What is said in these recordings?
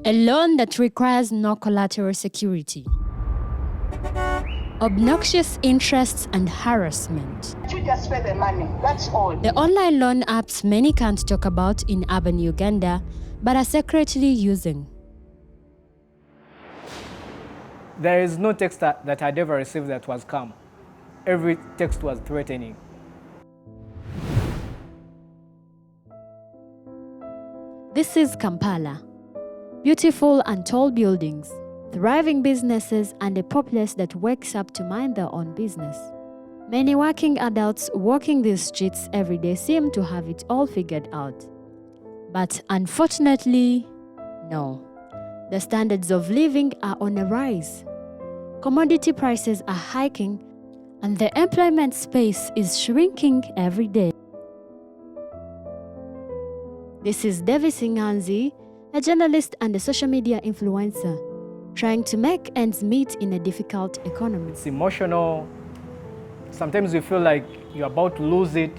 A loan that requires no collateral security. Obnoxious interests and harassment. You just pay the money, that's all. The online loan apps many can't talk about in urban Uganda, but are secretly using. There is no text that I'd ever received that was calm. Every text was threatening. This is Kampala. Beautiful and tall buildings, thriving businesses, and a populace that wakes up to mind their own business. Many working adults walking these streets every day seem to have it all figured out. But unfortunately, no. The standards of living are on a rise. Commodity prices are hiking, and the employment space is shrinking every day. This is Davis Nganzi, a journalist and a social media influencer, trying to make ends meet in a difficult economy. It's emotional. Sometimes you feel like you're about to lose it.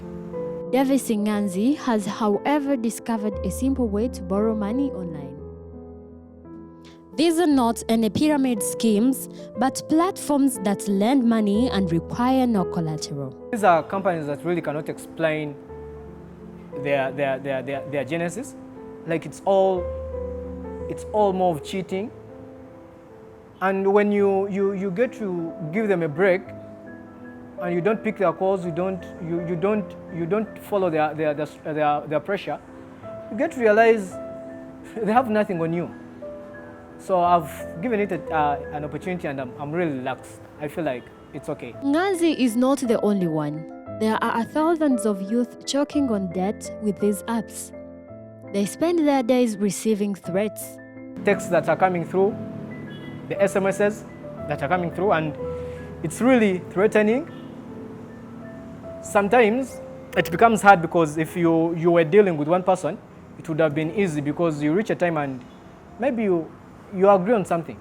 Davis Nganzi has, however, discovered a simple way to borrow money online. These are not any pyramid schemes, but platforms that lend money and require no collateral. These are companies that really cannot explain their genesis. Like it's all more of cheating. And when you get to give them a break, and you don't pick their calls, you don't follow their pressure, you get to realize they have nothing on you. So I've given it an opportunity, and I'm really relaxed. I feel like it's okay. Nganzi is not the only one. There are thousands of youth choking on debt with these apps. They spend their days receiving threats. Texts that are coming through, the SMSs that are coming through, and it's really threatening. Sometimes it becomes hard because if you were dealing with one person, it would have been easy because you reach a time and maybe you agree on something.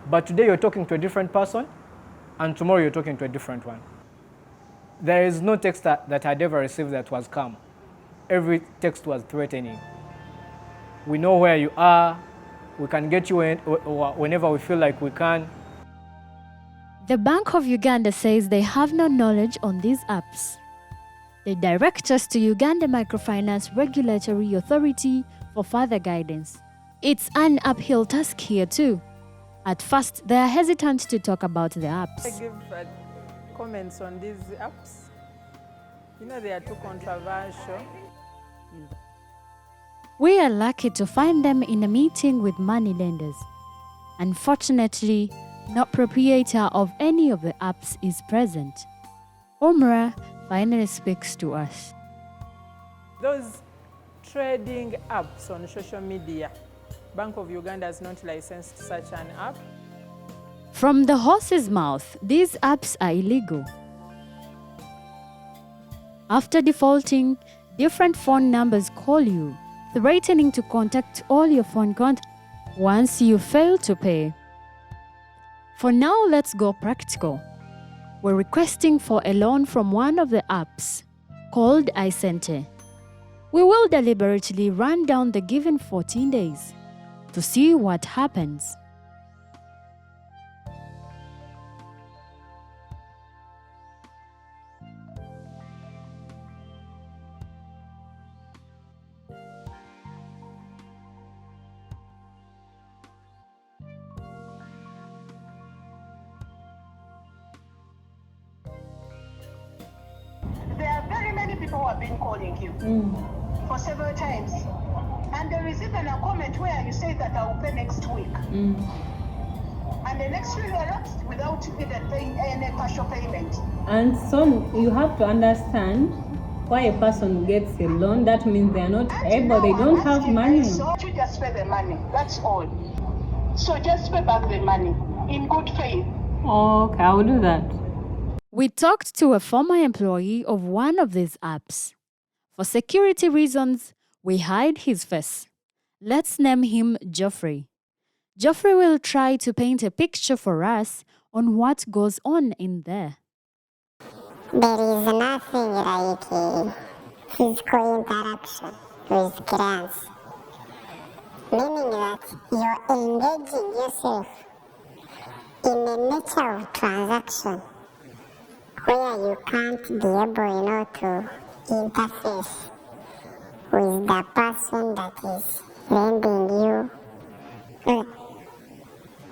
But today you're talking to a different person, and tomorrow you're talking to a different one. There is no text that I'd ever received that was calm. Every text was threatening. We know where you are. We can get you whenever we feel like we can. The Bank of Uganda says they have no knowledge on these apps. They direct us to Uganda Microfinance Regulatory Authority for further guidance. It's an uphill task here too. At first, they are hesitant to talk about the apps. I give comments on these apps. You know, they are too controversial. We are lucky to find them in a meeting with money lenders. Unfortunately, no proprietor of any of the apps is present. Omra finally speaks to us. Those trading apps on social media, Bank of Uganda has not licensed such an app. From the horse's mouth, these apps are illegal. After defaulting, different phone numbers call you, threatening to contact all your phone contacts once you fail to pay. For now, let's go practical. We're requesting for a loan from one of the apps called iSente. We will deliberately run down the given 14 days to see what happens. There are very many people who have been calling you for several times. And there is even a comment where you say that I will pay next week. And the next week elapsed without even paying any partial payment. And so you have to understand why a person gets a loan. That means they are not able, they don't have money. So you just pay the money, that's all. So just pay back the money in good faith. Okay, I will do that. We talked to a former employee of one of these apps. For security reasons, we hide his face. Let's name him Geoffrey. Geoffrey will try to paint a picture for us on what goes on in there. There is nothing like physical interaction with clients. meaning that you're engaging yourself in a nature of transaction where you can't be able, to interface with the person that is lending you,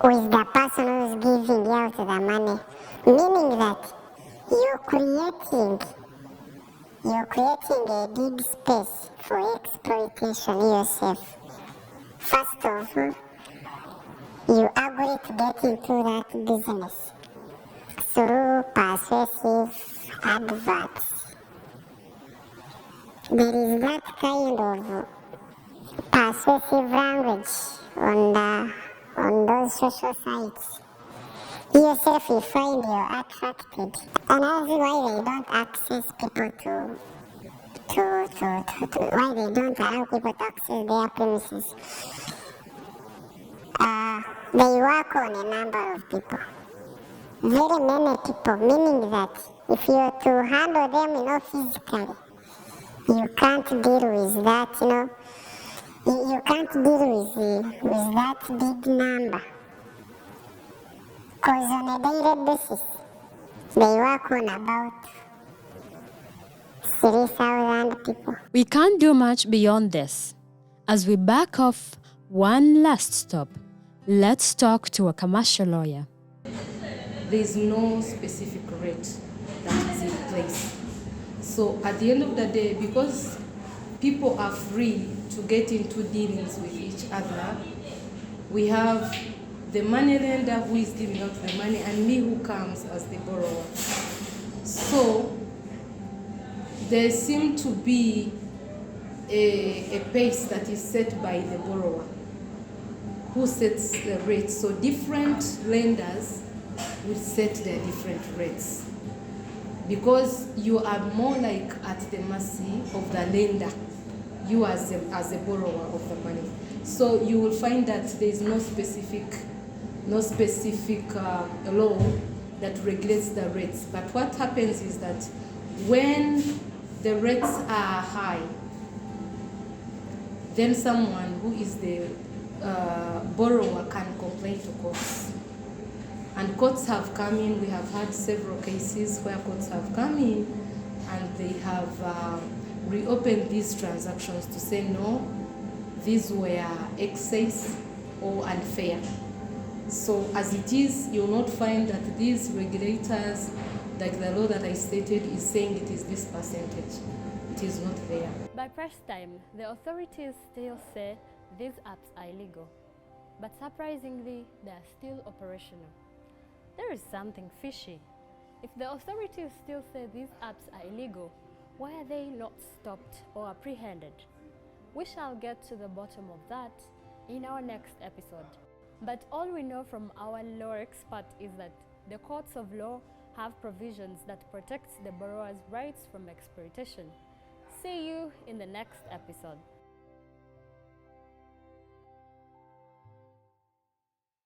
with the person who is giving you out the money, meaning that you're creating a big space for exploitation yourself. First of all, you agree to get into that business through persuasive adverts. There is that kind of persuasive language on those social sites. Yourself, you find you're attracted, and that's why they don't access people why they don't allow people to access their premises. They work on a number of people, very many people, meaning that if you are to handle them, physically, you can't deal with that, you can't deal with that big number. Because on a daily basis, they work on about 3,000 people. We can't do much beyond this. As we back off one last stop, let's talk to a commercial lawyer. There is no specific rate that is in place. So at the end of the day, because people are free to get into dealings with each other, we have the money lender who is giving out the money and me who comes as the borrower. So there seems to be a pace that is set by the borrower who sets the rates. So different lenders will set their different rates because you are more like at the mercy of the lender, you as a borrower of the money. So you will find that there is no specific law that regulates the rates. But what happens is that when the rates are high, then someone who is the borrower can complain to courts. And courts have come in, we have had several cases where courts have come in and they have reopened these transactions to say no, these were excess or unfair. So as it is, you'll not find that these regulators, like the law that I stated, is saying it is this percentage. It is not there. By press time, the authorities still say these apps are illegal. But surprisingly, they are still operational. There is something fishy. If the authorities still say these apps are illegal, why are they not stopped or apprehended? We shall get to the bottom of that in our next episode. But all we know from our law expert is that the courts of law have provisions that protect the borrower's rights from exploitation. See you in the next episode.